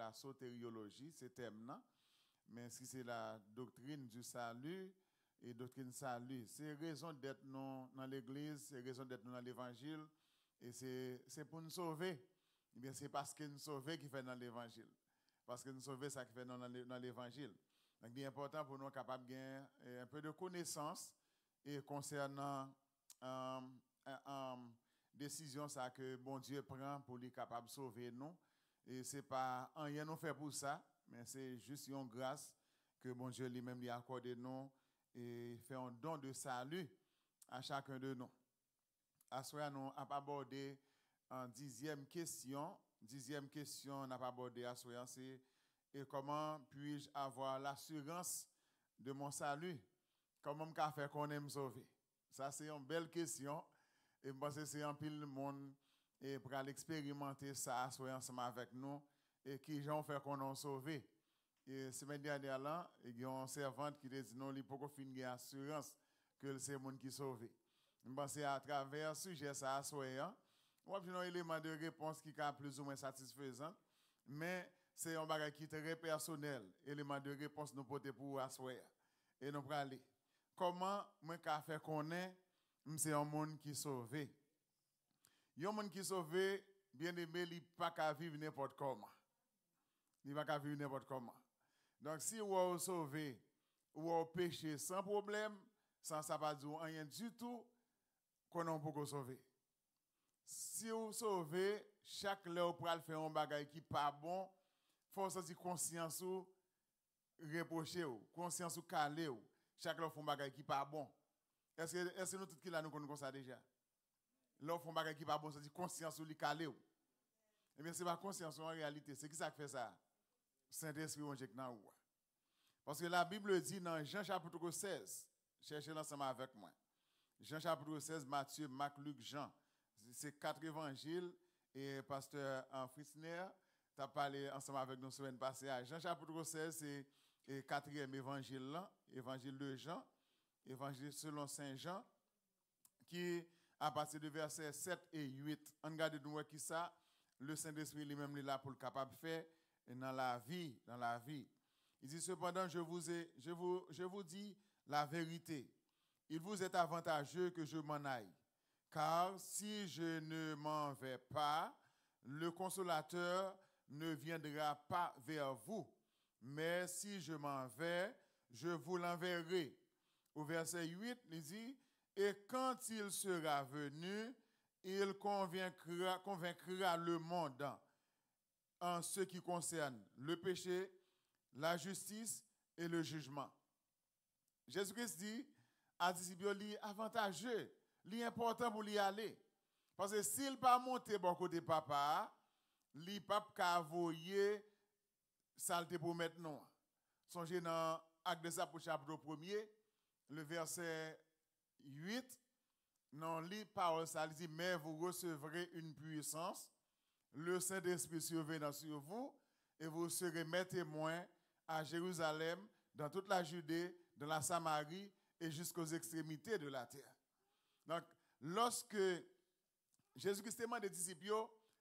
la sotériologie, c'est thème là. Mais si c'est la doctrine du salut et doctrine salut, c'est raison d'être nous dans l'église, c'est raison d'être nous dans l'évangile et c'est pour nous sauver. Eh bien, c'est parce que nous sauver qui fait dans l'évangile. Parce que nous sauver ça qui fait dans l'évangile. Donc, il est important pour nous capables de gagner un peu de connaissance et concernant décision ça que bon Dieu prend pour lui capable de sauver nous. Et c'est pas rien nous fait pour ça, mais c'est juste une grâce que bon Dieu lui-même lui a accordé nous et fait un don de salut à chacun de nous. À ce nous a abordé en 10e question. 10e question, on n'a pas abordé à ce c'est et comment puis-je avoir l'assurance de mon salut? Comment me faire qu'on aime sauver? Ça, c'est une belle question. Et je pense que c'est un pile monde et pour l'expérimenter ça ensemble avec nous et qui ont fait qu'on a sauvé. Et semaine dernière là, il y a une servante qui dit non, il faut qu'on finisse assurance que c'est le monde qui sauve. Je pense à travers ce sujet ça soyant, on a un élément de réponse qui est plus ou moins satisfaisant, mais c'est un bagage qui est très personnel, élément de réponse nous porter pour asseoir. Et nous pour aller. Comment moi qu'a fait connaître c'est un monde qui sauvé. Un monde qui sauvé, bien aimé, il pas qu'à vivre n'importe comment. Il pas qu'à vivre n'importe comment. Donc si vous êtes sauvé ou vous péché sans problème, sans ça pas dire rien du tout qu'on on peut sauver. Si vous sauvez, chaque l'heure pour faire un bagage qui pas bon, faut sentir conscience ou reprocher ou conscience ou caler ou chaque l'heure font bagage qui pas bon. Est-ce que nous tous qui là nous connaissons ça déjà? L'heure font bagage qui pas bon, c'est conscience ou li caler ou. Eh bien c'est pas conscience en réalité, c'est qui ça qui fait ça? Saint-Esprit on jette dans ou. Parce que la Bible dit dans Jean chapitre 16, cherchez l'ensemble avec moi. Jean chapitre 16, Matthieu, Marc, Luc, Jean. C'est 4 évangiles et pasteur Fritzner t'a parlé ensemble avec nous semaine passée. Jean chapitre 16, c'est le 4e évangile là, évangile de Jean, évangile selon Saint Jean, qui à partir de versets 7 et 8. On regarde nous qui ça, le Saint-Esprit lui-même est là pour le capable de faire dans la vie, Il dit cependant, je vous dis la vérité. Il vous est avantageux que je m'en aille. Car si je ne m'en vais pas, le consolateur ne viendra pas vers vous. Mais si je m'en vais, je vous l'enverrai. Au verset 8, il dit, et quand il sera venu, il convaincra le monde en ce qui concerne le péché, la justice et le jugement. Jésus-Christ dit à disciples, avantageux. L'important pour lui aller. Parce que s'il pas monter bon côté papa, li pas ka voyer saleté pour maintenant. Songez dans Actes des Apôtres chapitre 1er, le verset 8, non li parole ça dit mais vous recevrez une puissance, le Saint-Esprit surviendra sur vous et vous serez mes témoins à Jérusalem, dans toute la Judée, dans la Samarie et jusqu'aux extrémités de la terre. Donc, lorsque Jésus-Christ demande des disciples,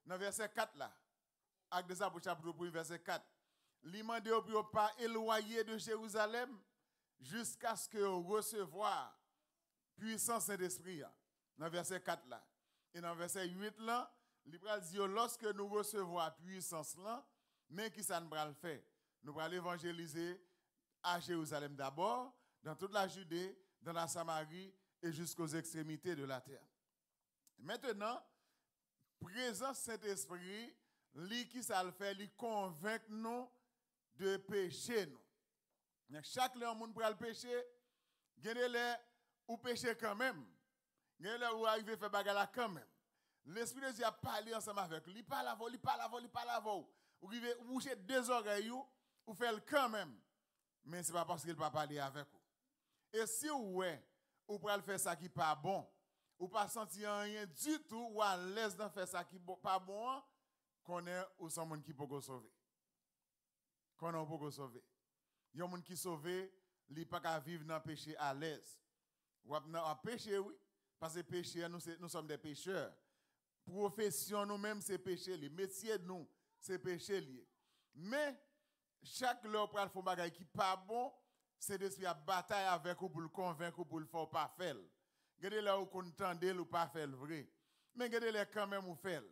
dans verset 4 là, Actes des Apôtres chapitre 1, verset 4, il demande de ne pas éloigner de Jérusalem jusqu'à ce que vous recevoir puissance Saint-Esprit. Dans verset 4 là. Et dans verset 8 là, il dit lorsque nous recevons puissance là, mais qui ça nous va le faire? Nous allons évangéliser à Jérusalem d'abord, dans toute la Judée, dans la Samarie et jusqu'aux extrémités de la terre. Maintenant, présence Saint-Esprit, lui qui ça le fait, lui convainc nous de pécher nous. Chaque monde pour le pécher, gagne ou pécher quand même. Gagne ou arriver faire bagarre quand même. L'Esprit de Dieu a parlé ensemble avec lui, il parle à vous. Ou arriver boucher deux oreilles ou faire quand même. Mais c'est pas parce qu'il va parler avec vous. Et si ou pour faire ça qui pas bon, ou pas sentir rien du tout, ou à l'aise de faire ça qui pas bon, qu'on est ou sans monde qui peut sauver. Qu'on est peut sauver. Il y a monde qui sauvé, il pas qu'à vivre dans le péché à l'aise. Ou à péché oui, parce que péché nous sommes des pécheurs. Profession nous-mêmes c'est péché, les métiers de nous c'est péché lié. Mais, chaque leur pral font bagay qui pas bon, c'est d'esprit à bataille avec vous pour le convaincre ou pour le faire pas faire. Gardez là où qu'on entendez ou pas faire vrai. Mais gardez là quand même ou faire.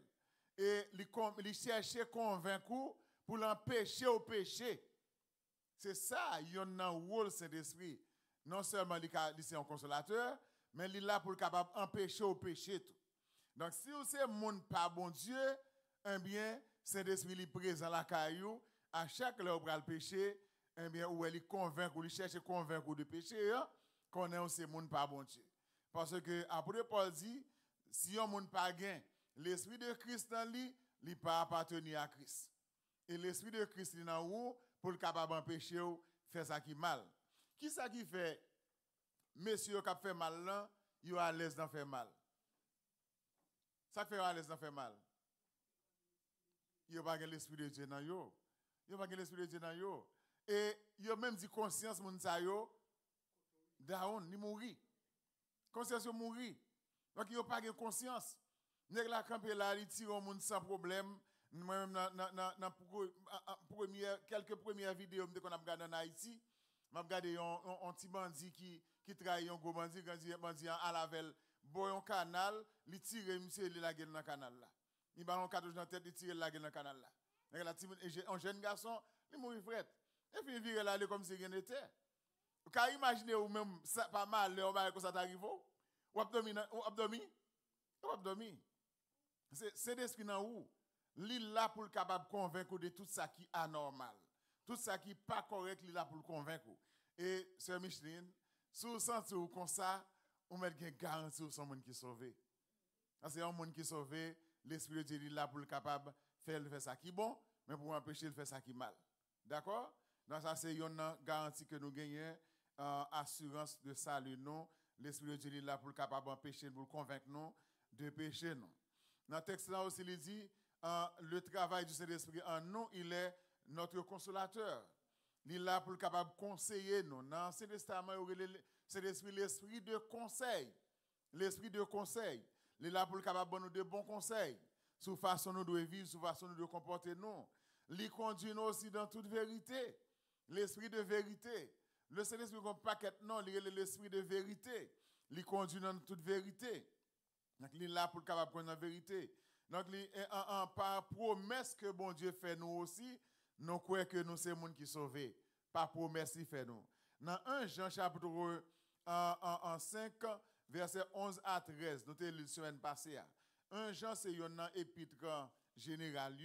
Et il cherche convaincre pour l'empêcher au péché. C'est ça, il y a un rôle Saint-Esprit. Non seulement il est un consolateur, mais il est là pour capable empêcher au péché tout. Donc si vous êtes monde pas bon Dieu, eh bien Saint-Esprit est présent la caillou à chaque heure où le péché, eh bien où il convainc ou il cherche à convaincre de péché qu'on est aussi monde pas bon Dieu. Parce que après Paul dit si un monde pas gain, l'esprit de Christ dans lui, il pas appartenir à Christ. Et l'esprit de Christ est dans vous pour le capable d'empêcher ou faire ça qui mal. Qui ça qui fait monsieur qui fait mal là, il est à l'aise d'en faire mal. Ça fait à l'aise d'en faire mal. Il n'y a pas l'esprit de Dieu dans yo. Il n'y a pas l'esprit de Dieu dans yo. Et il a même dit conscience moun sa yo down ni mourir. Conscience yo mourir. Donc il n'y a pas de conscience. Nèg la camper là, il tire au monde sans problème. Moi-même dans quelques premières vidéos qu'on a regardé en Haïti, m'a regardé un petit bandit qui trahit un gros bandit à Lavel, boy un canal, il tire monsieur la gueule dans le canal là. Il ba un cartouche dans tête, il tire la gueule dans le canal là. Un jeune garçon, il mourit frère. Et puis il vire là comme si rien n'était. Vous pouvez imaginer ou même pas mal on va comme ça t'arrive ou abdomi. C'est l'esprit dans où il là pour le capable de convaincre de tout ça qui est anormal. Tout ça qui n'est pas correct, il là pour le convaincre. Et Sœur Micheline, si vous sentez comme ça, vous mettez une garantie sur son monde qui est sauvé. C'est un monde qui est sauvé, l'esprit de Dieu est là pour le capable de faire ça qui est bon, mais pour empêcher de faire ça qui est mal. D'accord? Donc ça c'est une garantie que nous gagnons, assurance de salut nous. L'esprit de Dieu est là pour le capable d'empêcher, pour le convaincre nous de pécher nous. Dans le texte là aussi, il dit, le travail du Saint-Esprit en nous, il est notre consolateur. Il est là pour le capable de conseiller nous. Dans l'Ancien Testament, c'est l'esprit de conseil. L'esprit de conseil. Il est là pour le capable de nous de bons conseils. Sur la façon nous de vivre, sur la façon nous de comporter nous. Il conduit nous aussi dans toute vérité. L'esprit de vérité. Le Saint-Esprit comme paquet, non, il est l'esprit de vérité. Il conduit dans toute vérité. Donc, il est là pour le capable de prendre la vérité. Donc, par promesse que bon Dieu fait nous aussi, nous croyons que nous sommes les gens qui sont sauvés. Par promesse, il fait nous. Dans 1 Jean chapitre 5, verset 11 à 13, nous avons lu la semaine passée. 1 Jean, c'est un épître général.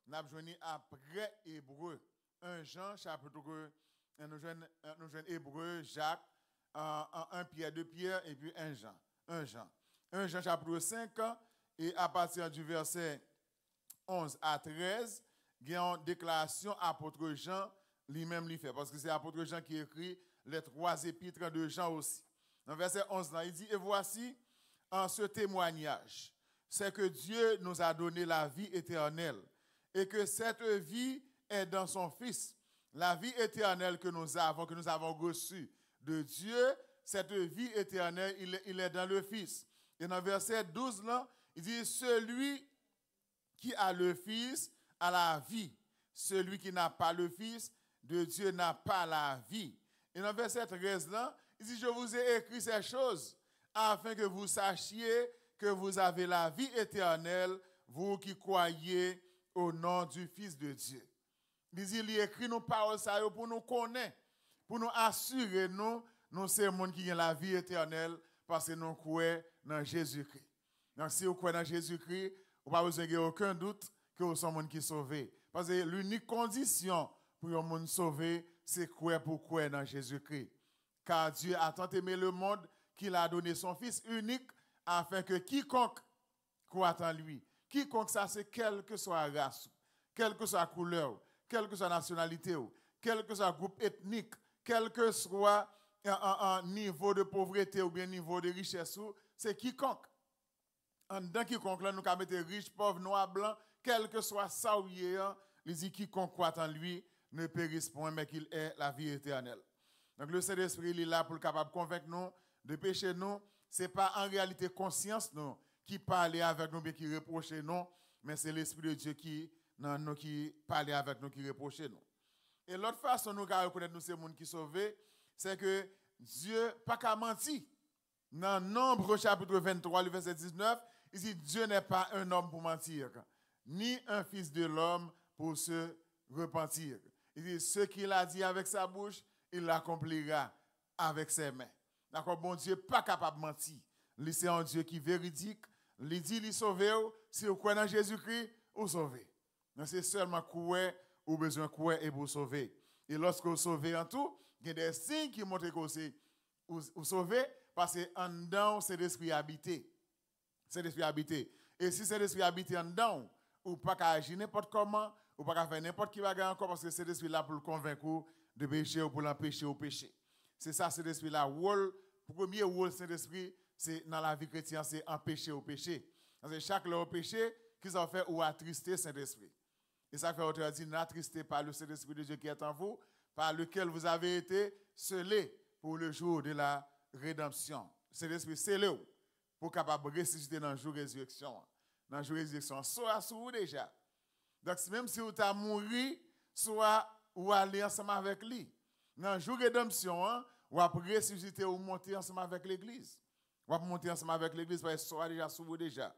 Nous avons joué après Hébreu. 1 Jean chapitre 1, nous jouons Hébreu, Jacques, 1 Pierre, 2 Pierre, et puis 1 Jean. 1 Jean chapitre 5, et à partir du verset 11 à 13, il y a une déclaration apôtre Jean lui-même lui fait. Parce que c'est apôtre Jean qui écrit les 3 épîtres de Jean aussi. Dans verset 11, là, il dit, et voici en ce témoignage, c'est que Dieu nous a donné la vie éternelle et que cette vie est dans son Fils. La vie éternelle que nous avons reçue de Dieu, cette vie éternelle, il est dans le Fils. Et dans verset 12, là, il dit, celui qui a le Fils a la vie. Celui qui n'a pas le Fils de Dieu n'a pas la vie. Et dans verset 13, là, il dit, je vous ai écrit ces choses afin que vous sachiez que vous avez la vie éternelle, vous qui croyez au nom du Fils de Dieu. Il dit, il écrit nos paroles pour nous connaître, pour nous assurer, nous sommes les gens qui ont la vie éternelle parce que nous croyons dans Jésus-Christ. Donc, si vous croyez dans Jésus-Christ, vous n'avez pas besoin aucun doute que vous sommes les gens qui sont sauvés. Parce que l'unique condition pour les gens sauvés, c'est croire dans Jésus-Christ. Car Dieu a tant aimé le monde qu'il a donné son Fils unique afin que quiconque croit en lui, quiconque ça c'est quelle que soit la race, quelle que soit la couleur, quelle que soit la nationalité, quel que soit le groupe ethnique, quel que soit un niveau de pauvreté ou bien niveau de richesse, c'est quiconque. Dans quiconque, là, nous avons mis riche, pauvre, noir, blanc, quel que soit ça ou hier, il dit quiconque croit en lui ne périsse point, mais qu'il ait la vie éternelle. Donc le Saint-Esprit il est là pour capable convaincre nous de pécher nous. Ce n'est pas en réalité conscience nous qui parle avec nous, bien qui reproche nous, mais c'est l'Esprit de Dieu qui dans nous qui parler avec nous, qui reprocher nous. Et l'autre façon nous de reconnaître nous ces monde qui sauvés, c'est que Dieu pas qu'à mentir. Dans Nombre chapitre 23, le verset 19, il dit Dieu n'est pas un homme pour mentir, ni un fils de l'homme pour se repentir. Il dit ce qu'il a dit avec sa bouche, il l'accomplira avec ses mains. D'accord, bon Dieu pas capable de mentir. Lui c'est un Dieu qui est véridique. Il dit il sauve si vous croyez dans Jésus-Christ, vous sauvez. C'est seulement croire ou besoin de croire et vous sauver. Et lorsque vous sauvez en tout, il y a des signes qui montrent que vous sauvez parce que en dedans c'est l'esprit habité. C'est l'esprit habité. Et si c'est l'esprit habité en dedans, ou pas qu'à agir n'importe comment, ou pas qu'à faire n'importe qui va gagner encore parce que c'est l'esprit là pour le convaincre de pécher ou pour l'empêcher au péché. C'est ça, c'est l'esprit là. Le premier rôle c'est l'esprit, c'est dans la vie chrétienne, c'est empêcher au péché. Parce que chaque leur péché, qu'ils ont fait ou attrister Saint-Esprit. Et ça fait auteur dit, n'attristez pas le Saint-Esprit de Dieu qui est en vous, par lequel vous avez été scellés pour le jour de la rédemption. Saint-Esprit scellé pour capable de ressusciter dans le jour de résurrection. Dans le jour de résurrection, soit sur vous déjà. Donc même si vous avez mouru, soit vous allez ensemble avec lui. Dans le jour de rédemption, vous allez ressusciter ou monter ensemble avec l'Église. Vous allez monter ensemble avec l'Église parce que soit déjà sur vous déjà.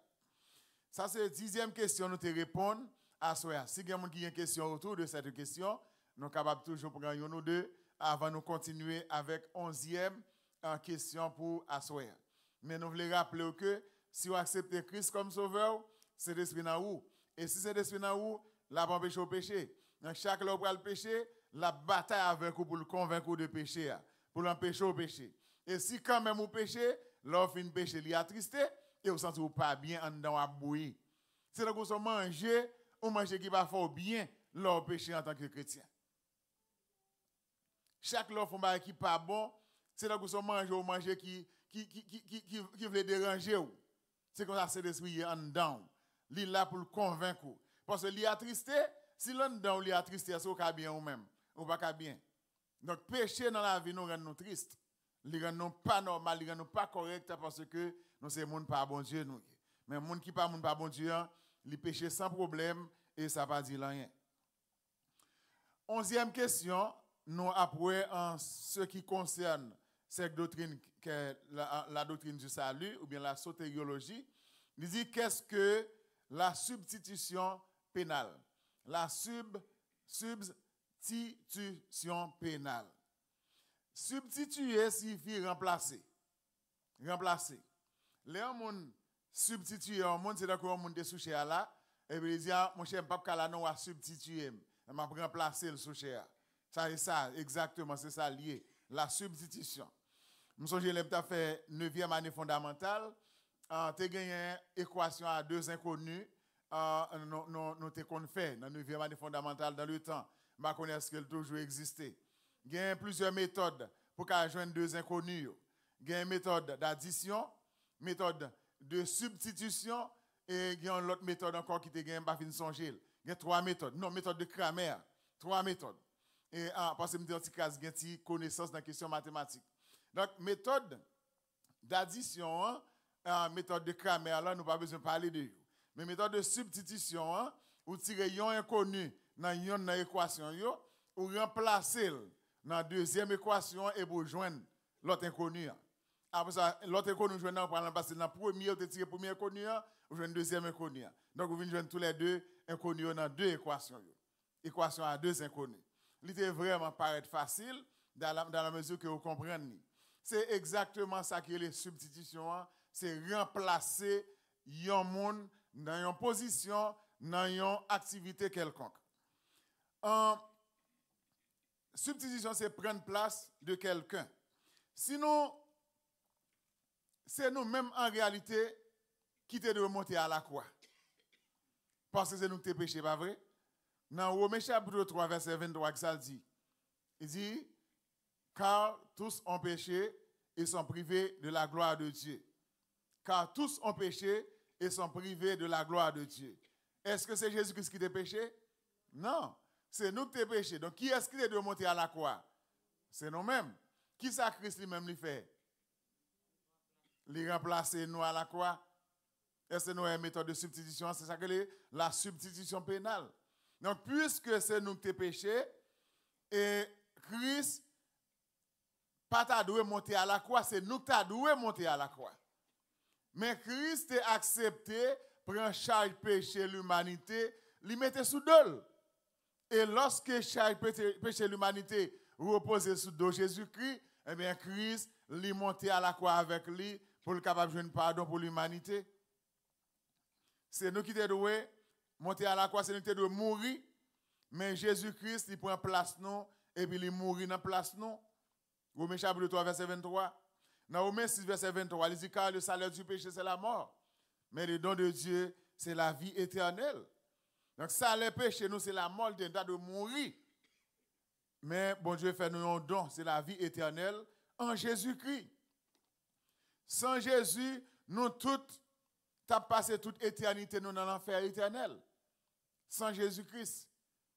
Ça, c'est la 10e question, nous te répondre à soi. Si il y a une question autour de cette question, nous sommes capables toujours de prendre une ou deux avant de continuer avec 11e question pour asseoir. Mais nous voulons rappeler que si vous acceptez Christ comme sauveur, c'est l'esprit dans vous. Et si c'est l'esprit dans vous, la pas empêcher au péché. Dans chaque fois où vous le péché, la bataille avec vous pour le convaincre de péché, pour l'empêcher au péché. Et si quand même vous péchez, l'offre fin péché, il y a attristé, et vous sentez pas bien en dedans à bouillir. C'est là que vous mangez, ou manger qui va faire bien leur péché en tant que chrétien. Chaque l'offre qui n'est pas bon, c'est là que vous mangez ou manger qui veut déranger. C'est comme ça, c'est l'esprit en dedans. Il est là pour le convaincre. Parce que il est attristé, si l'en dedans il est attristé, c'est au bien ou même. Ou pas bien. Donc, péché dans la vie nous rend nous tristes. Il rend nous pas normal, il rend nous pas correct parce que nous sommes monde pas bon Dieu. Nous. Mais monde qui pas monde pas bon Dieu, il péché sans problème et ça va dire rien. 11e question, nous après en ce qui concerne cette doctrine, la doctrine du salut ou bien la sotériologie, il dit qu'est-ce que la substitution pénale? La substitution pénale. Substituer signifie remplacer. Remplacer. Les gens substituer, c'est d'accord, on est à là, et puis il dit, mon cher, papa, là, non, on va substituer, on va remplacer le sous-cher. Ça est ça, exactement, c'est ça lié. La substitution. Nous sommes fait 9e année fondamentale, tu as gagné une équation à deux inconnus, nous t'avons fait dans la 9e année fondamentale dans le temps. Je connais ce qu'elle toujours existé. Il y a plusieurs méthodes pour joindre deux inconnus. Il y a une méthode d'addition, méthode de substitution et il y a une autre méthode encore qui te gagne pas fin songer. Il y a 3 méthodes. Non, méthode de Cramer. 3 méthodes. Et parce que me dit il y a une connaissance dans la question mathématique. Donc méthode d'addition, méthode de Cramer là nous pas besoin de parler de. Mais méthode de substitution, ou tirer un inconnu dans une équation yo, ou remplacer dans la deuxième équation et pour joindre l'autre inconnu. Après ça, l'autre inconnu joindre dans dans la première, vous tirez premier inconnu, vous joignez deuxième inconnu. Donc vous venez joindre tous les deux inconnus dans 2 équations. Équation à 2 inconnus. Il était vraiment paraître facile dans la mesure que vous comprenez. C'est exactement ça qui est les substitutions, c'est remplacer un monde dans une position, dans une activité quelconque. Substitution, c'est prendre place de quelqu'un. Sinon, c'est nous-mêmes en réalité qui te de remonter à la croix. Parce que c'est nous qui t'es péché, pas vrai? Dans Romains chapitre 3, verset 23, ça dit. Il dit, car tous ont péché et sont privés de la gloire de Dieu. Car tous ont péché et sont privés de la gloire de Dieu. Est-ce que c'est Jésus-Christ qui t'a péché? Non. C'est nous qui t'es péché. Donc, qui est-ce qui est de monter à la croix? C'est nous-mêmes. Qui ça Christ lui-même lui fait? Les remplacer nous à la croix. Est-ce que nous avons une méthode de substitution? C'est ça que c'est la substitution pénale. Donc, puisque c'est nous qui avons péché, et Christ, pas ta doué monter à la croix, c'est nous qui ta doué monter à la croix. Mais Christ a accepté, prend charge péché l'humanité, lui mettait sous dol. Et lorsque charge péché l'humanité reposait sous dos Jésus-Christ, eh bien Christ lui monté à la croix avec lui pour le capable de jouer pardon pour l'humanité. C'est nous qui devons monter à la croix, c'est nous qui devons mourir. Mais Jésus-Christ, il prend place nous et puis il mourit dans place nous. Romains chapitre 3, verset 23. Dans Romains 6, verset 23, il dit car le salaire du péché, c'est la mort. Mais le don de Dieu, c'est la vie éternelle. Donc, ça, le péché, nous, c'est la mort de mourir. Mais bon Dieu fait nous un don, c'est la vie éternelle en Jésus-Christ. Sans Jésus, nous toutes, t'as passé toute éternité nous dans l'enfer éternel. Sans Jésus-Christ,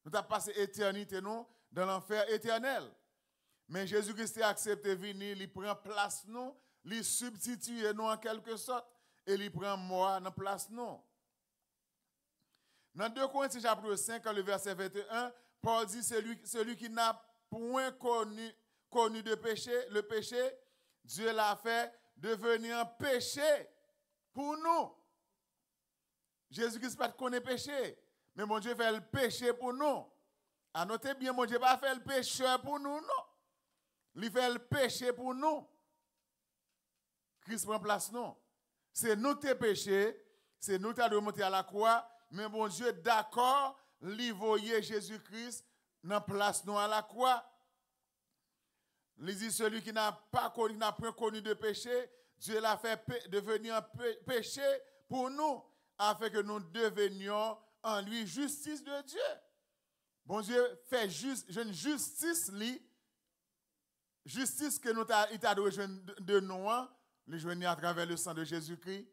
nous t'as passé éternité nous dans l'enfer éternel. Mais Jésus-Christ a accepté de venir, il prend place nous, il substitue nous en quelque sorte, et il prend mort dans place nous. Dans 2 Corinthiens chapitre 5, le verset 21, Paul dit, celui qui n'a point connu de péché, le péché, Dieu l'a fait devenir péché pour nous. Jésus-Christ n'a pas connu péché, mais mon Dieu fait le péché pour nous. À noter bien, mon Dieu n'a pas fait le pécheur pour nous, non. Il fait le péché pour nous. Christ prend place, non. C'est nous qui péché, c'est nous qui devons monter à la croix, mais mon Dieu, d'accord, il voyait Jésus-Christ dans place nous à la croix. Il dit celui qui n'a pas connu de péché, Dieu l'a fait devenir péché pour nous, afin que nous devenions en lui justice de Dieu. Bon Dieu fait justice que nous t'a de nous, le joindre à travers le sang de Jésus-Christ.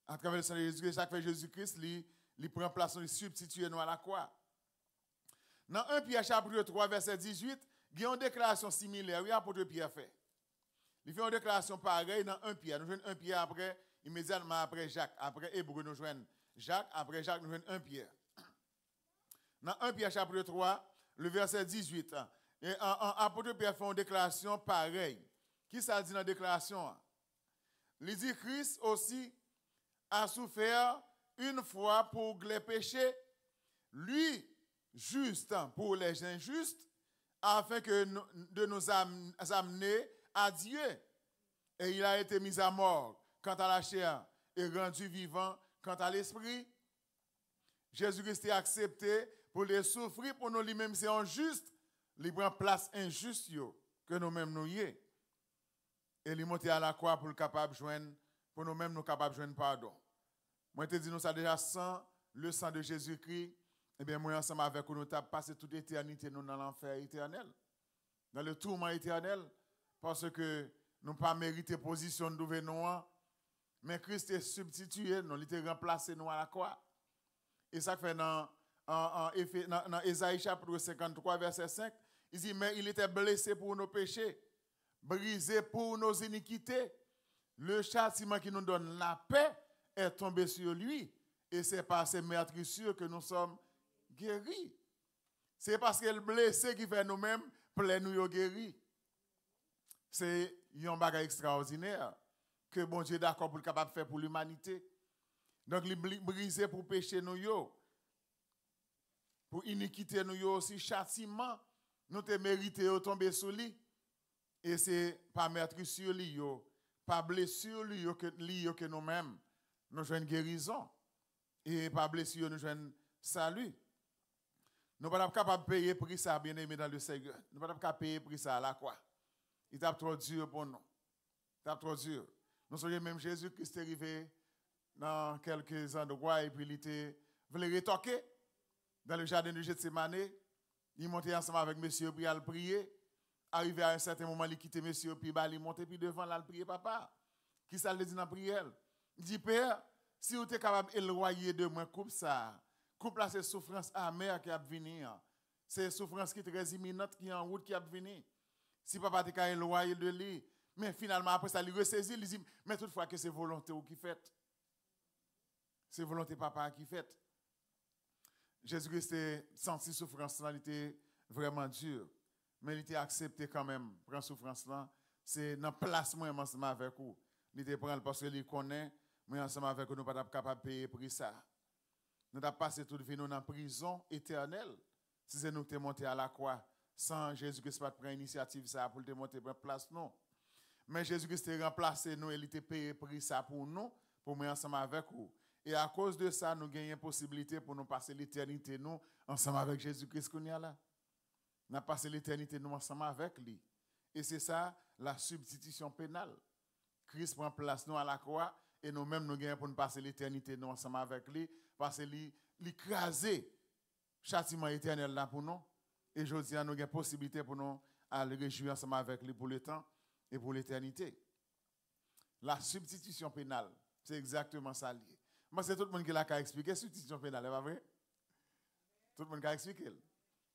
À travers le sang de Jésus-Christ, chaque fois Jésus-Christ, il prend place, il substitue nous à la croix. Dans 1 Pierre chapitre 3, verset 18, il y a une déclaration similaire, oui, l'apôtre Pierre fait. Il fait une déclaration pareille dans 1 Pierre. Nous jouons 1 Pierre après, immédiatement après Jacques. Après Hébreu, nous jouons Jacques. Après Jacques, nous jouons 1 Pierre. Dans 1 Pierre chapitre 3, le verset 18, et l'apôtre Pierre fait une déclaration pareille. Qui ça dit dans la déclaration? Il dit Christ aussi a souffert une fois pour les péchés, lui juste pour les injustes, afin de nous amener à Dieu. Et il a été mis à mort quant à la chair et rendu vivant quant à l'esprit. Jésus-Christ a accepté pour les souffrir pour nous lui-même, c'est injuste. Il prend place injuste que nous-mêmes nous y est. Et il est monté à la croix pour le capable joindre, pour nous-mêmes nous capables de joindre pardon. Moi, je te dis, nous, ça déjà sans le sang de Jésus-Christ, eh bien, moi, ensemble avec nous, nous avons passé toute éternité, nous, dans l'enfer éternel, dans le tourment éternel, parce que nous n'avons pas mérité position de nous, mais Christ est substitué, nous, il était remplacé, nous, à la croix. Et ça fait dans Ésaïe chapitre 53, verset 5, il dit, mais il était blessé pour nos péchés, brisé pour nos iniquités. Le châtiment qui nous donne la paix est tombé sur lui. Et c'est par ses meurtrissures que nous sommes guéris. C'est parce qu'il est blessé qui fait nous-mêmes plein nous guéris. C'est un bagage extraordinaire que bon Dieu est d'accord pour le capable de faire pour l'humanité. Donc, il est brisé pour pécher nous, pour iniquité nous aussi, châtiment, nous te mérité de tomber sur lui. Et c'est par meurtrissure lui, par blessure lui que nous-mêmes, nous jouons guérison. Et par blessure, nous jouons salut. Nous ne sommes pas capables de payer prix ça, bien aimé dans le Seigneur. Nous ne sommes pas capables de payer prix ça à la croix. Il est trop dur pour nous. Il est trop dur. Nous sommes même Jésus-Christ est arrivé dans quelques endroits et puis il voulait retoquer dans le jardin de Gethsemane. Il montait ensemble avec monsieur puis il prier. Arrivé à un certain moment, il quittait monsieur puis il montait puis devant là, il priait papa. Qui ça le dit dans la prière? Il dit Père, si vous êtes capable d'éloigner de moi coupe ça. Coupe là c'est souffrance amère qui a venir. C'est souffrance qui est très imminente qui est en route qui a venir. Si papa t'es capable d'éloigner de lui, mais finalement après ça il ressaisit, il dit mais toutefois que c'est volonté ou qui fait. C'est volonté papa qui fait. Jésus-Christ était senti souffrance là, il était vraiment dur. Mais il était accepté quand même, prendre souffrance là. C'est dans place moi ensemble avec vous. Il était prendre parce qu'il connaît, moi ensemble avec vous, nous pas capable de payer pour ça. Nous avons passé toute vie dans la prison éternelle. Si c'est nous qui sommes montés à la croix, sans Jésus-Christ pas prendre l'initiative ça pour te monter pour place non. Mais Jésus-Christ a remplacé nous, il était payé pour ça pour nous, pour nous ensemble avec vous. Et à cause de ça, nous gagnons possibilité pour nous passer l'éternité nous ensemble avec Jésus-Christ qu'on y a là. Nous avons passé l'éternité nous ensemble avec lui. Et c'est ça la substitution pénale. Christ prend place nous à la croix et nous-mêmes nous gagnons pour nous passer l'éternité nous ensemble avec lui parce qu'il écraser châtiment éternel là pour nous. Et je dis nous avons possibilité pour nous à le réjouir ensemble avec lui pour le temps et pour l'éternité. La substitution pénale, c'est exactement ça lié. Moi, c'est tout le monde qui l'a expliqué la substitution pénale, c'est pas vrai? Tout le monde qui a expliqué.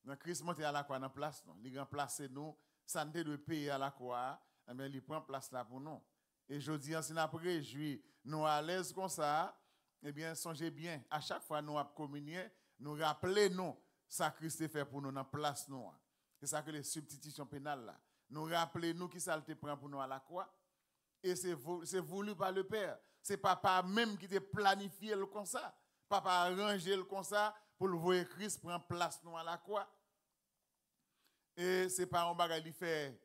Donc, Christ monte à la croix dans la place, il remplace nous, santé de payer à la croix, mais il prend place là pour nous. Et je dis, si nous avons réjoui, nous à l'aise comme ça, eh bien, songez bien, à chaque fois nous avons communié, nous rappelons ça que Christ a fait pour nous dans la place. C'est ça que les substitutions pénales là. Nous rappelons qui ça te prend pour nous à la croix. Et c'est voulu par le Père. C'est papa même qui t'a planifié le comme ça. Papa a arrangé le comme ça pour le voir Christ prendre place nous à la croix. Et c'est pas un bagage qu'il fait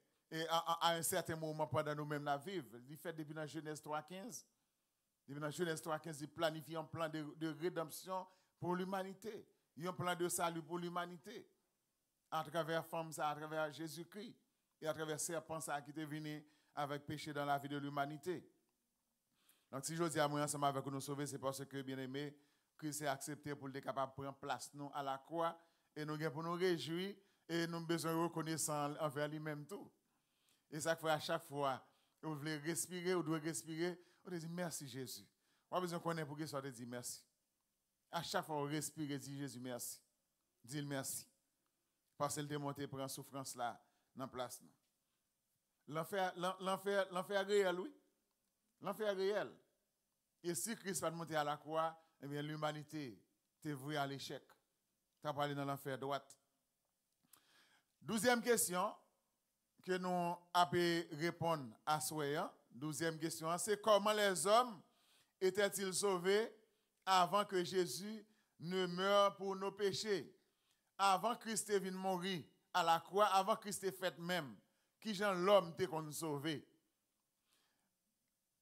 à un certain moment pendant nous-mêmes la vivre. Il fait depuis dans Genèse 3:15. Depuis dans Genèse 3:15, il planifie un plan de rédemption pour l'humanité. Il y a un plan de salut pour l'humanité. À travers femme ça, à travers Jésus-Christ. Et à travers serpent ça qui est venu avec péché dans la vie de l'humanité. Donc si je dis à moi ensemble avec nous sauver, c'est parce que, bien aimé, Christ est accepté pour être capable de prendre place nous à la croix. Et nous avons pour nous réjouir et nous avons besoin de reconnaissance envers lui-même tout. Et ça fait à chaque fois, vous voulez respirer, vous devez respirer, vous devez dire merci Jésus. On a besoin de connaître pour que ça te dit merci. À chaque fois, vous respirez, dit Jésus merci. Dis merci. Parce qu'il est monté pour une souffrance là, dans la place. L'enfer réel, oui. L'enfer réel. Et si Christ va monter à la croix, eh bien l'humanité t'est vouée à l'échec. Tu as parlé dans l'enfer droite. 12e question que nous avons répondre à ce 12e question, c'est comment les hommes étaient-ils sauvés avant que Jésus ne meure pour nos péchés? Avant Christ est venu mourir à la croix, avant Christ est fait même, qui genre l'homme t'est qu'on sauvé?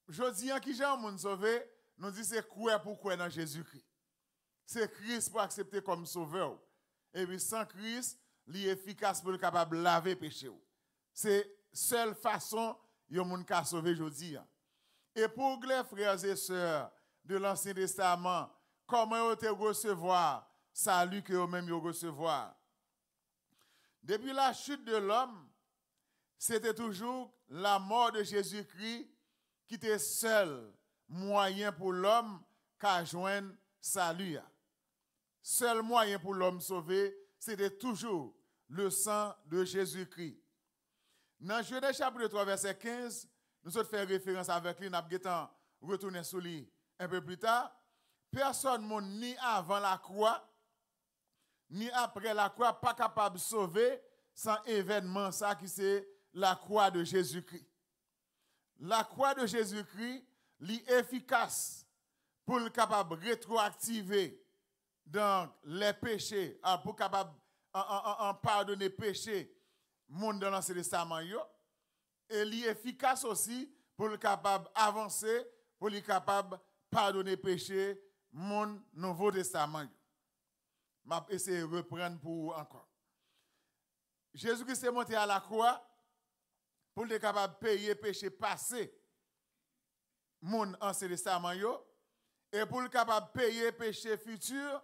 Je dis qui genre moun sauvé, nous dit c'est quoi pourquoi dans Jésus-Christ. C'est Christ pour accepter comme sauveur. Et puis sans Christ, il est efficace pour être capable de laver péché. C'est seule façon yon moun ka sauver jodi. Et pour les frères et sœurs de l'Ancien Testament, comment ils te recevoir salut que eux-mêmes ils recevoir? Depuis la chute de l'homme, c'était toujours la mort de Jésus-Christ qui était seul moyen pour l'homme qu'à joindre salut. Seul moyen pour l'homme sauvé, c'était toujours le sang de Jésus-Christ. Dans Genèse chapitre 3, verset 15, nous avons fait référence avec lui, nous avons retourné sur lui un peu plus tard. Personne, ni avant la croix, ni après la croix, pas capable de sauver sans événement, ça qui c'est la croix de Jésus-Christ. La croix de Jésus-Christ est efficace pour le capable de rétroactiver donc, les péchés, pour capable en pardonner péché, monde dans l'Ancien Testament. Et il est efficace aussi pour le capable d'avancer, pour le capable de pardonner péché, monde Nouveau Testament. Je vais essayer de reprendre pour encore. Jésus-Christ est monté à la croix pour être capable de payer péché passé, monde Ancien Testament, et pour être capable de payer péché futur,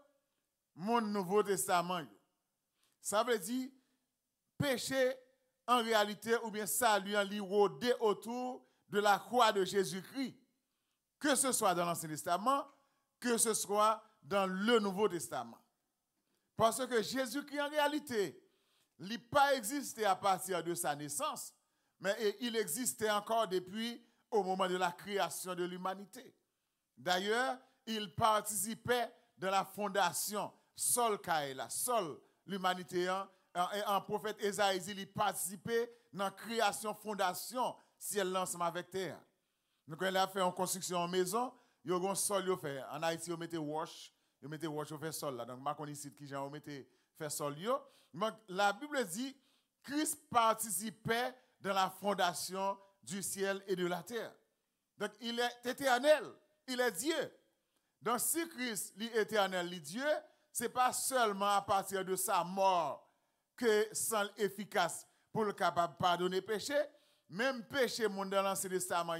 monde Nouveau Testament. Ça veut dire, péché en réalité, ou bien salut en li rôdé autour de la croix de Jésus-Christ, que ce soit dans l'Ancien Testament, que ce soit dans le Nouveau Testament. Parce que Jésus-Christ, en réalité, il n'a pas existé à partir de sa naissance, mais il existait encore depuis au moment de la création de l'humanité. D'ailleurs, il participait de la fondation seul Kaila, seul l'humanité, un prophète Esaïe, il participait dans la création, fondation, ciel ensemble avec terre. Donc, quand il a fait une construction en maison, il y a un sol, il fait. En Haïti, il mettait wash, il fait sol là. Donc, je ici qui j'ai mettait fait sol. Donc, la Bible dit, Christ participait dans la fondation du ciel et de la terre. Donc, il est éternel, il est Dieu. Donc, si Christ est éternel, il est Dieu, ce n'est pas seulement à partir de sa mort que sang efficace pour le capable de pardonner péché. Même péché, mon dans l'Ancien Testament,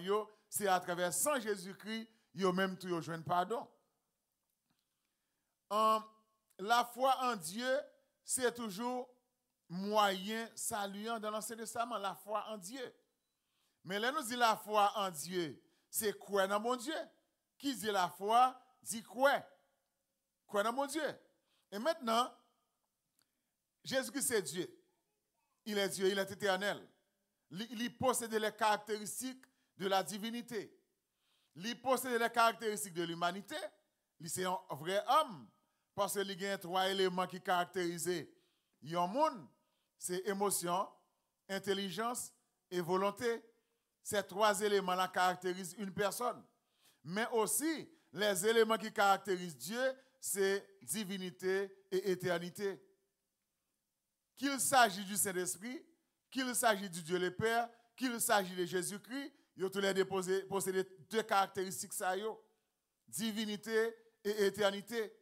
c'est à travers sang Jésus-Christ, yo même tout yo joindre pardon. La foi en Dieu, c'est toujours moyen saluant dans l'Ancien Testament, la foi en Dieu. Mais là, nous dit la foi en Dieu, c'est quoi dans mon Dieu? Qui dit la foi, dit quoi? Quoi dans mon Dieu? Et maintenant, Jésus-Christ c'est Dieu. Il est Dieu, il est éternel. Il possède les caractéristiques de la divinité. Il possède les caractéristiques de l'humanité. C'est un vrai homme. Parce qu'il y a 3 éléments qui caractérisent un monde. C'est émotion, intelligence et volonté. Ces 3 éléments-là caractérisent une personne. Mais aussi, les éléments qui caractérisent Dieu, c'est divinité et éternité. Qu'il s'agisse du Saint-Esprit, qu'il s'agisse du Dieu le Père, qu'il s'agisse de Jésus-Christ, ils ont tous les possédé 2 caractéristiques, ça divinité et éternité.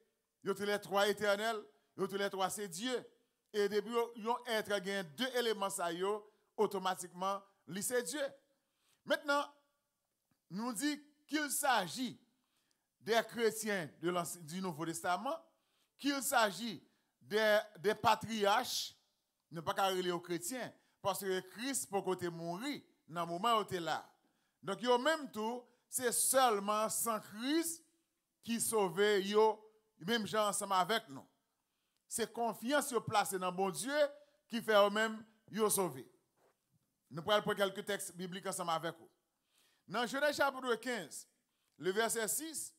Ils ont tous les 3 éternels, ils ont tous les 3 c'est Dieu. Et depuis, ils ont être 2 éléments, ça automatiquement, c'est Dieu. Maintenant, nous dit qu'il s'agit des chrétiens du Nouveau Testament, qu'il s'agit des patriarches, ne pas qu'à relier aux chrétiens, parce que Christ pour côté mourir dans le moment où il est là. Donc, yo même tout, c'est seulement sans Christ qui sauve yo, même gens ensemble avec nous. C'est confiance yo placée dans bon Dieu qui fait eux-mêmes yo sauver. Nous prenons pour quelques textes bibliques ensemble avec vous. Dans Genèse chapitre 15, le verset 6,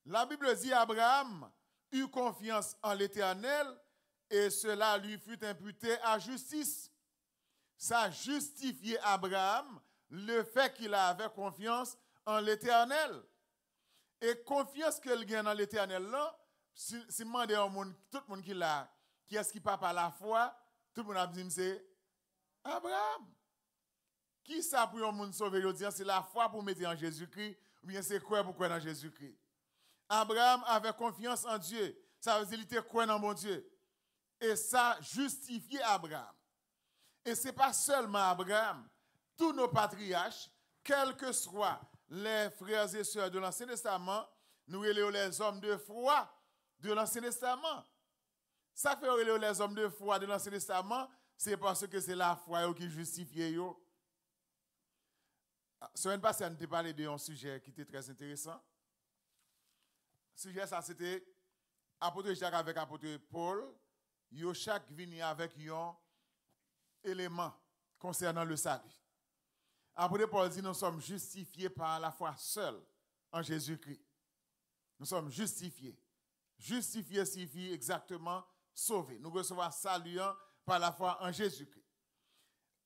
la Bible dit Abraham eut confiance en l'Éternel et cela lui fut imputé à justice. Ça justifiait Abraham le fait qu'il avait confiance en l'Éternel. Et confiance qu'il gagne en l'Éternel là, si demande à tout le monde qui l'a, qui est-ce qui parle par la foi, tout le monde a dit c'est Abraham. Qui ça pour un monde sauver? C'est la foi pour mettre en Jésus-Christ, ou bien c'est quoi pour croire dans Jésus-Christ? Abraham avait confiance en Dieu. Ça veut dire qu'il était croyant dans mon Dieu. Et ça justifiait Abraham. Et ce n'est pas seulement Abraham. Tous nos patriarches, quels que soient les frères et sœurs de l'Ancien Testament, nous relèvons les hommes de foi de l'Ancien Testament. Ça fait relèver les hommes de foi de l'Ancien Testament, c'est parce que c'est la foi qui justifie. Semaine passée, on a parlé d'un sujet qui était très intéressant. Le sujet, ça, c'était apôtre Jacques avec apôtre Paul. Yo chaque venu avec un élément concernant le salut. Apôtre Paul dit nous sommes justifiés par la foi seule en Jésus-Christ. Nous sommes justifiés. Justifiés signifie exactement sauvés. Nous recevons salut par la foi en Jésus-Christ.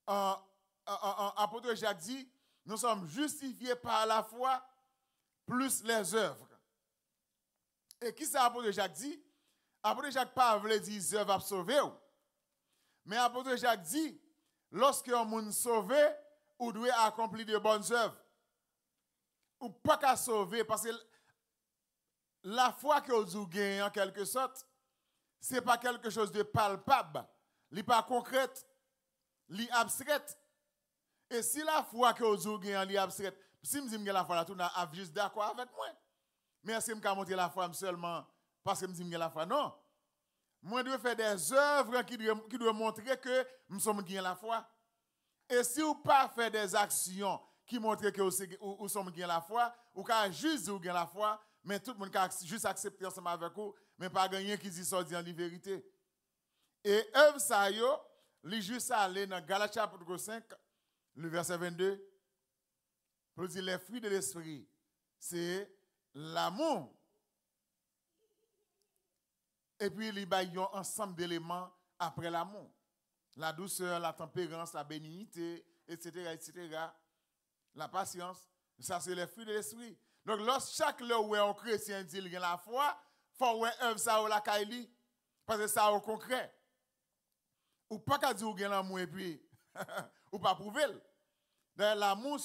Apôtre Jacques dit nous sommes justifiés par la foi plus les œuvres. Et qui ça apôtre Jacques dit? Apôtre Jacques pas veut dire les œuvres à sauver. Mais apôtre Jacques dit lorsque un monde sauvé, ou doit accomplir de bonnes œuvres. Ou pas qu'à sauver parce que la foi que vous gagnez en quelque sorte, ce n'est pas quelque chose de palpable, ce n'est pas concrète, c'est abstraite. Et si la foi que vous gagnez est abstraite, si je dis que la foi là, tout n'a juste d'accord avec moi. Mais est-ce que je peux montrer la foi seulement parce que je dis que la foi? Non. Moi, je dois faire des œuvres qui doivent montrer que nous sommes gagnés la foi. Et si vous pas faire des actions qui montrent que vous sommes gagnés la foi, ou qu'à juste vous gagnez la foi, mais tout le monde a juste accepté ensemble avec vous, mais pas gagner qui dit ça dit en vérité. Et œuvre ça yo, li juste aller dans Galates chapitre 5, le verset 22, pour dire les fruits de l'esprit, c'est l'amour, la joie, la paix, la bonté, la Et puis, il y a un ensemble d'éléments après l'amour. La douceur, la tempérance, la bénignité, etc., etc. La patience. Ça, c'est les fruits de l'esprit. Donc, lorsque chaque là où un chrétien dit qu'il a la foi, il faut œuvre ça ou la kaili. Parce que ça au concret. Ou pas qu'à dire qu'il y a l'amour et puis, ou pas prouver. L'amour,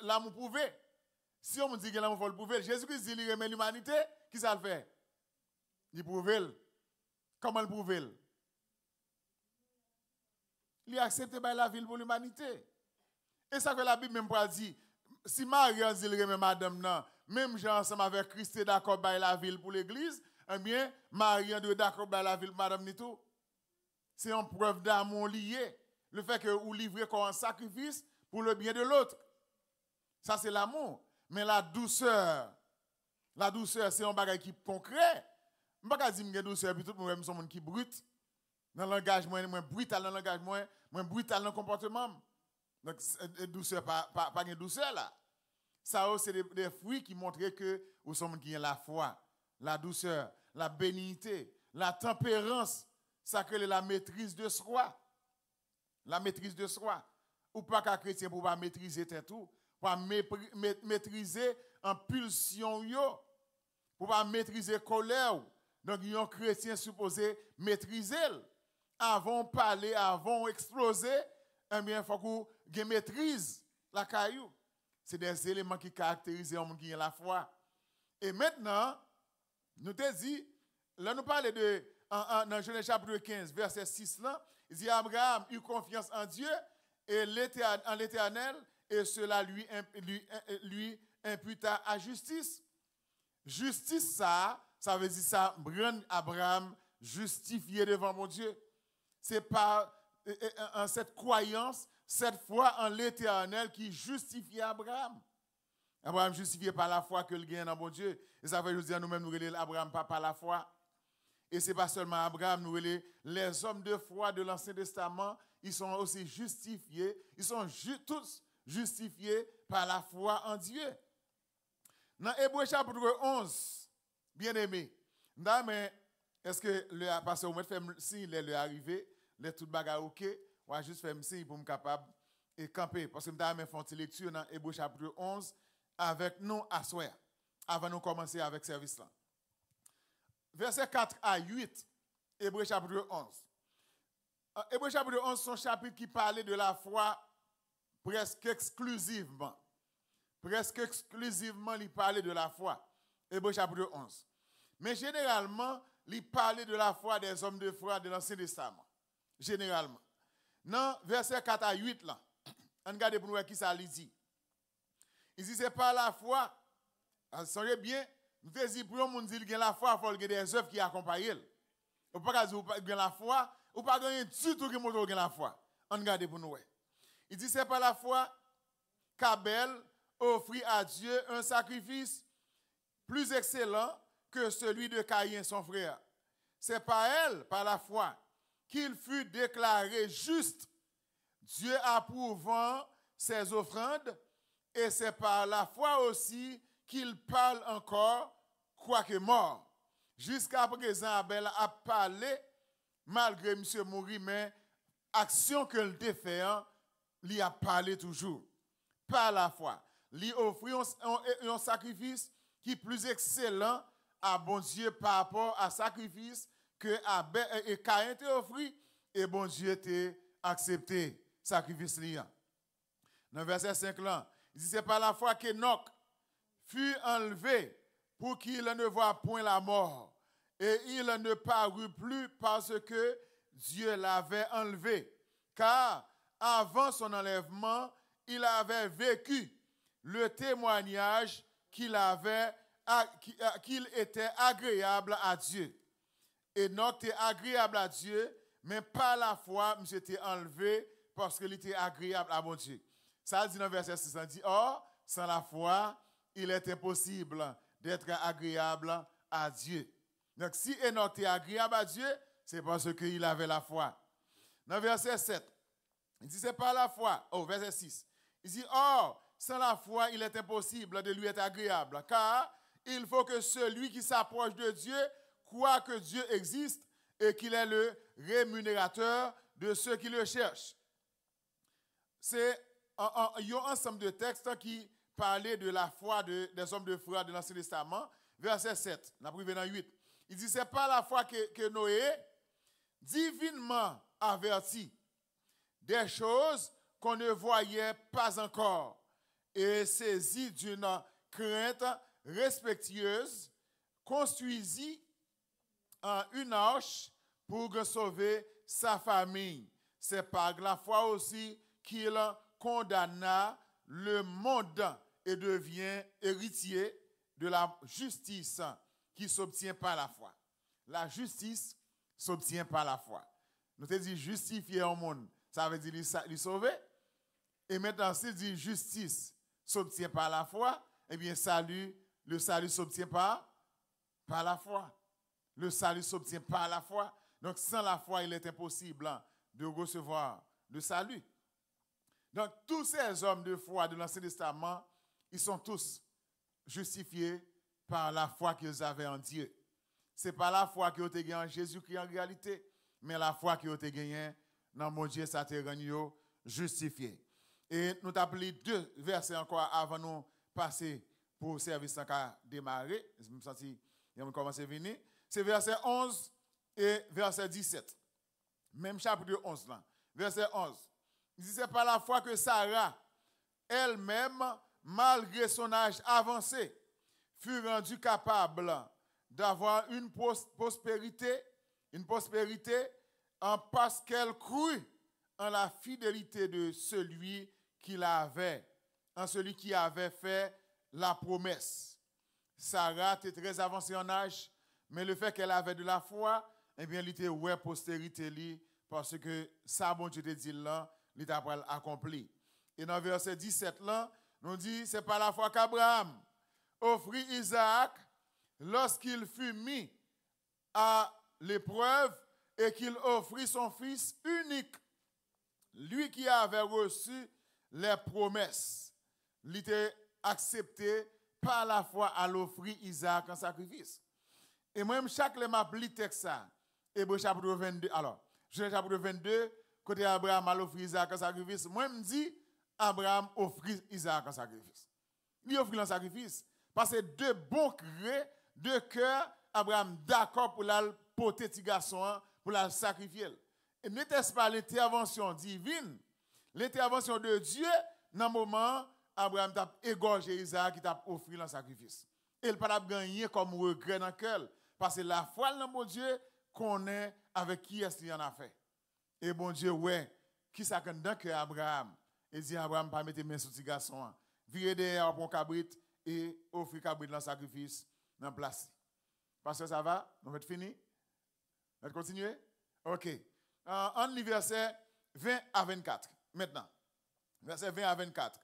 l'amour prouvé. Si on me dit qu'il y a l'amour, il faut le prouver. Jésus-Christ dit qu'il remet l'humanité, qui ça le fait? Il prouve. Comment le prouver? Il a accepté la vie pour l'humanité. Et ça que la Bible même pas dit, si Marie a dit qu'il remet madame, non, même gens ensemble avec Christ est d'accord par la ville pour l'église, eh bien, Marie est d'accord par la ville pour madame ni tout. C'est une preuve d'amour lié. Le fait que vous livrez comme un sacrifice pour le bien de l'autre. Ça, c'est l'amour. Mais la douceur, c'est un bagage qui est concret. Je ne peux pas dire que la douceur, puis tout le monde est un monde qui est brut. Dans le langage, moins brutal dans le langage, moins brutal dans le comportement. Donc, douceur, pas de douceur là. Ça, c'est des fruits qui montrent que vous sommes qui ont la foi, la douceur, la bénignité, la tempérance. Ça que la maîtrise de soi. La maîtrise de soi. Ou pas qu'un chrétien pour pas maîtriser tout, pour maîtriser en pulsion yo, pour pas maîtriser colère. Donc un chrétien supposé maîtriser avant de parler, avant d'exploser, eh bien il faut qu'on maîtrise la caillou. C'est des éléments qui caractérisent un monde qui a la foi. Et maintenant, nous te dit, là nous parlons de dans Genèse chapitre 15, verset 6, là, il dit Abraham eut confiance en Dieu et en l'Éternel, et cela lui imputa à justice. Justice, ça veut dire ça, rendre Abraham justifié devant mon Dieu. C'est par cette croyance, cette foi en l'Éternel qui justifie Abraham. Abraham justifié par la foi que le gagne dans mon Dieu. Et ça veut dire nous-mêmes, nous relèvons Abraham pas par la foi. Et ce n'est pas seulement Abraham, nous les hommes de foi de l'Ancien Testament, ils sont aussi justifiés, ils sont tous justifiés par la foi en Dieu. Dans Hébreux chapitre 11, bien aimé, est-ce que le pasteur vous fait si il est arrivé, les tout bagarre OK, on va juste faire un signe pour me capable et camper parce que je vais faire une lecture dans Hébreux chapitre 11 avec nous à soir avant de commencer avec ce service là. Verset 4 à 8, Hébreux chapitre 11. Hébreux chapitre 11, c'est un chapitre qui parlait de la foi presque exclusivement. Presque exclusivement, il parlait de la foi. Hébreux chapitre 11. Mais généralement, il parlait de la foi des hommes de foi de l'Ancien Testament. Généralement. Dans verset 4 à 8, là, on regarde pour nous qui ça dit. Il dit, c'est pas la foi. Songez bien. Nous te disons, pour un monde dire qu'il y a la foi, il faut qu'il y ait des œuvres qui accompagnent. Ou pas dire qu'il y a la foi, ou pas gagner du tout qui montre qu'il y a la foi. On regarde pour nous. Il dit, c'est pas la foi qu'Abel offrit à Dieu un sacrifice plus excellent que celui de Caïn, son frère. C'est par elle, par la foi, qu'il fut déclaré juste, Dieu approuvant ses offrandes, et c'est par la foi aussi qu'il parle encore, quoique mort. Jusqu'à présent, Abel a parlé, malgré M. Mouri, mais action que le défait, il a parlé toujours. Par la foi. Il offrit un sacrifice qui est plus excellent à bon Dieu par rapport à sacrifice que Abel et Caïn t'a offert, et bon Dieu t'a accepté sacrifice liant. Dans verset 5 là, il dit c'est par la foi qu'Enoch fut enlevé pour qu'il ne voie point la mort. Et il ne parut plus parce que Dieu l'avait enlevé. Car avant son enlèvement, il avait vécu le témoignage qu'il était agréable à Dieu. Enoch était agréable à Dieu, mais par la foi, il était enlevé parce qu'il était agréable à mon Dieu. Ça dit dans le verset 6, on dit, or, sans la foi, il est impossible d'être agréable à Dieu. Donc, si Enoch est agréable à Dieu, c'est parce qu'il avait la foi. Dans le verset 7, il dit, c'est pas la foi. Oh, verset 6. Il dit, or, sans la foi, il est impossible de lui être agréable, car il faut que celui qui s'approche de Dieu croient que Dieu existe et qu'il est le rémunérateur de ceux qui le cherchent. C'est un ensemble de textes qui parlaient de la foi des hommes de foi de l'Ancien Testament. Verset 7, on a pris dans 8. Il dit, c'est pas la foi que Noé, divinement averti, des choses qu'on ne voyait pas encore, et saisi d'une crainte respectueuse, construisit une arche pour sauver sa famille. C'est par la foi aussi qu'il condamna le monde et devient héritier de la justice qui s'obtient par la foi. La justice s'obtient par la foi. Nous te dit justifier au monde, ça veut dire lui sauver. Et maintenant, si dit justice s'obtient par la foi, eh bien le salut s'obtient par la foi. Le salut s'obtient par la foi. Donc sans la foi, il est impossible de recevoir le salut. Donc tous ces hommes de foi de l'Ancien Testament, ils sont tous justifiés par la foi qu'ils avaient en Dieu. Ce n'est pas la foi qu'ils ont gagnée en Jésus-Christ en réalité, mais la foi qu'ils ont gagnée dans mon Dieu, ça te rend justifié. Et nous t'appelons 2 versets encore avant nous passer pour le service qui a démarré. Je me sens qu'il a commencé à venir. C'est verset 11 et verset 17. Même chapitre 11 là. Verset 11. Il dit, c'est par la foi que Sarah, elle-même, malgré son âge avancé, fut rendue capable d'avoir une prospérité parce qu'elle crut en la fidélité de celui qui l'avait, en celui qui avait fait la promesse. Sarah était très avancée en âge, mais le fait qu'elle avait de la foi, eh bien, elle était ouais postérité parce que ça, bon Dieu te dit là, il t'a accompli. Et dans le verset 17 là, nous dit, c'est par la foi qu'Abraham offrit Isaac lorsqu'il fut mis à l'épreuve et qu'il offrit son fils unique. Lui qui avait reçu les promesses, il était accepté par la foi à l'offrir Isaac en sacrifice. Et moi, chaque fois que je lis le texte, Hébreux chapitre 22, alors, Genèse chapitre 22, côté Abraham a offert Isaac en sacrifice, moi, je me dis, Abraham offrit Isaac en sacrifice. Il offrit en sacrifice. Parce que de bon gré, de cœur, Abraham d'accord pour la porter petit garçon, pour la sacrifier. Et n'était-ce pas l'intervention divine, l'intervention de Dieu, dans le moment, Abraham t'a égorgé Isaac qui t'a offert le sacrifice. Et il n'a pas gagné comme regret dans le cœur. Parce que la foi dans mon Dieu connaît avec qui est-ce qu'il en a fait. Et bon Dieu, ouais, qui ça dans le cœur Abraham. Et dit Abraham, pas mettre main sur ce garçon. Virez derrière pour cabrit et offrir cabrit dans le sacrifice dans la place. Parce que ça va? On va être fini? On va continuer? OK. En verset 20 à 24. Maintenant. Verset 20 à 24.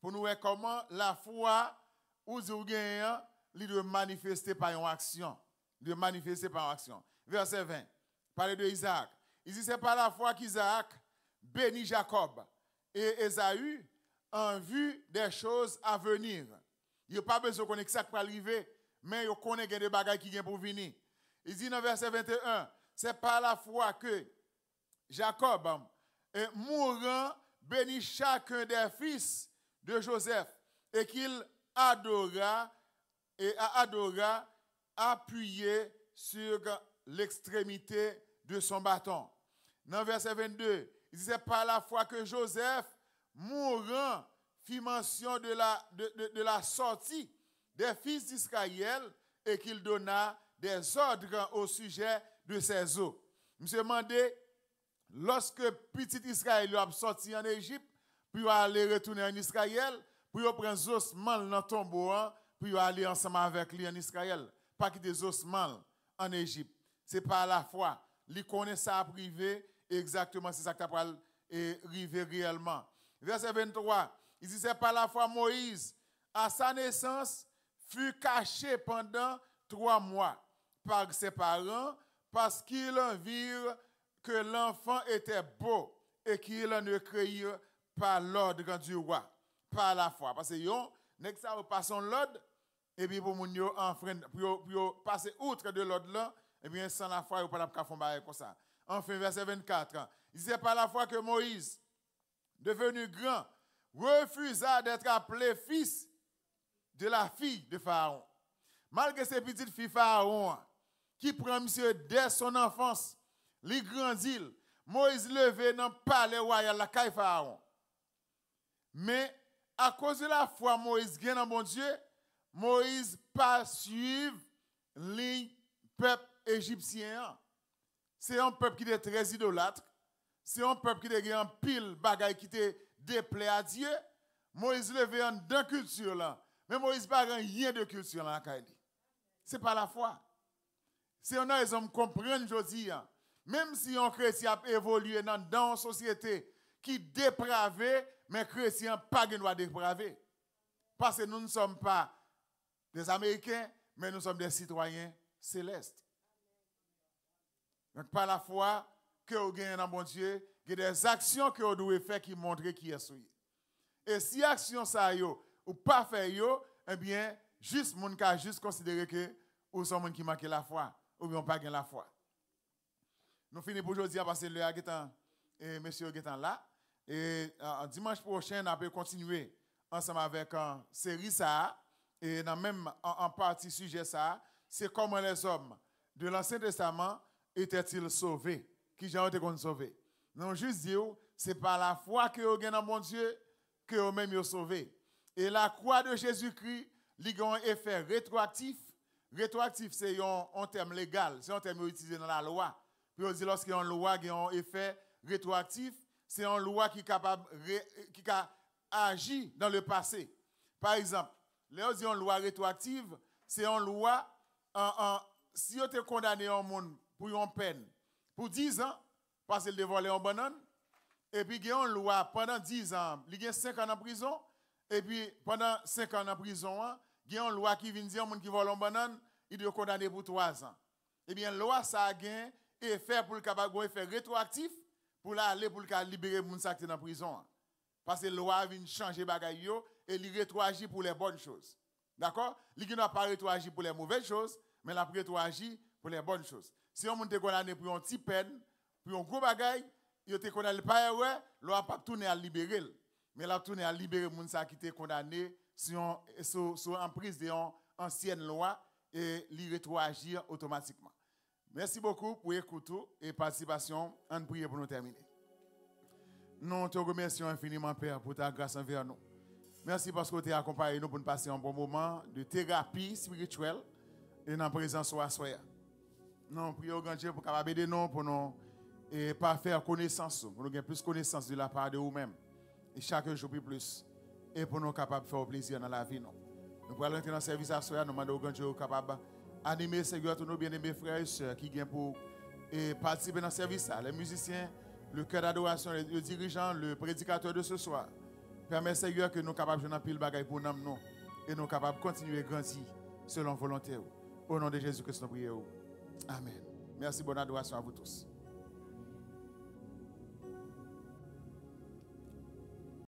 Pour nous voir comment la foi ou gagnant de manifester par une action. De manifester par une action. Verset 20. Parler de Isaac. Il dit c'est par la foi qu'Isaac bénit Jacob et Ésaü en vue des choses à venir. Il n'y a pas besoin de connaître ça qui va arriver, mais il connaît des bagages qui viennent pour venir. Il dit dans verset 21, c'est par la foi que Jacob, mourant, bénit chacun des fils de Joseph et qu'il adora appuyé sur l'extrémité de son bâton. Dans verset 22, il dit c'est par la foi que Joseph, mourant, fit mention de la sortie des fils d'Israël et qu'il donna des ordres au sujet de ses eaux. Monsieur demandé, lorsque petit Israël a sorti en Égypte, puis aller retourner en Israël, puis prendre des ossements dans le tombeau, puis aller ensemble avec lui en Israël. Pas quitter des ossements en Égypte. C'est par la foi. Il connaît ça privé, exactement, c'est ça qui va arriver réellement. Verset 23, il dit c'est par la foi Moïse, à sa naissance, fut caché pendant 3 mois par ses parents parce qu'ils virent que l'enfant était beau et qu'ils ne créirent pas l'ordre du roi. Par la foi. Parce que yon, n'est-ce pas son l'ordre, Et puis pour moun yo enfreindre, pour passer outre de l'ordre là, et bien sans la foi, il n'y a pas de faire comme ça. Enfin, verset 24. Il disait par la foi que Moïse, devenu grand, refusa d'être appelé fils de la fille de Pharaon. Malgré ces petites filles Pharaon, qui prend monsieur dès son enfance, les grandit, Moïse levé dans le palais royal la caille Pharaon. Mais à cause de la foi Moïse gagne dans bon Dieu, Moïse pas suivre les peuple égyptien. C'est un peuple qui est très idolâtre. C'est un peuple qui a un pile bagaille qui te déplaît à Dieu. Moïse levé en deux cultures là. Mais Moïse n'a rien de culture là. Ce n'est pas la foi. Si on a raison de comprendre aujourd'hui, même si un chrétien a évolué dans une société qui dépravée, mais chrétien pas de droit dépravé. Parce que nous ne sommes pas des Américains, mais nous sommes des citoyens célestes. Donc, par la foi que vous gagnez dans mon Dieu, il y a des actions que vous devez faire qui montrent qui est souillé. Et si action ça yo ou pas faire yo, eh bien, juste mon cas juste considérer que ou sont gens qui manquent la foi ou bien pas la foi. Nous finissons pour aujourd'hui parce que le et monsieur Guetan là et dimanche prochain on peut continuer ensemble avec une série ça et dans même en partie sujet ça, c'est comment les hommes de l'Ancien Testament étaient-ils sauvés? Qui j'ai été sauvés? Non, juste dire, c'est par la foi que vous avez dans mon Dieu que vous même sauvés. Et la croix de Jésus-Christ, il a un effet rétroactif. Rétroactif, c'est un terme légal, c'est un terme utilisé dans la loi. Puis on dit lorsqu'il y a une loi qui a un effet rétroactif, c'est une loi qui est capable qui a agi dans le passé. Par exemple, là on dit une loi rétroactive, c'est une loi si on te condamné un monde pour une peine pour 10 ans parce qu'il a volé une banane et puis il y a une loi pendant 10 ans, il y a 5 ans en prison et puis pendant 5 ans en prison, il y a une loi qui vient dire un monde qui vole une banane, il doit condamner pour 3 ans. Eh bien loi ça a un effet pour le capable effet rétroactif pour aller pour le libérer les gens qui sont en prison. Parce que la loi vient changer bagaille et il rétroagit pour les bonnes choses. D'accord? Il n'a pas rétroagi pour les mauvaises choses, mais il a rétroagi pour les bonnes choses. Si on te condamné pour une petite peine, pour un gros bagaille, il te condamné pas ouais, loi pas tourner à libérer. Mais la tourner à libérer les gens qui étaient condamnés sur en prise de ancienne loi et il rétroagir automatiquement. Merci beaucoup pour écouter et participation. On prie pour nous terminer. Nous te remercions infiniment, Père, pour ta grâce envers nous. Merci parce que tu as accompagné nous pour nous passer un bon moment de thérapie spirituelle et dans la présence de soi. Nous prions grand Dieu pour capable aider nous pour nous et pas faire connaissance, pour nous gagner plus connaissance de la part de nous-mêmes et chaque jour plus et pour nous capables de faire plaisir dans la vie. Nous pouvons entrer dans le service à soi, nous demandons au grand Dieu capable animer Seigneur tous nos bien-aimés frères et sœurs qui viennent pour participer dans le service, les musiciens, le cœur d'adoration, le dirigeant, le prédicateur de ce soir. Permets Seigneur que nous sommes capables de faire pile bagaille pour nous et nous sommes capables de continuer à grandir selon volonté. Au nom de Jésus-Christ, nous prions. Amen. Merci, bonne adoration à vous tous.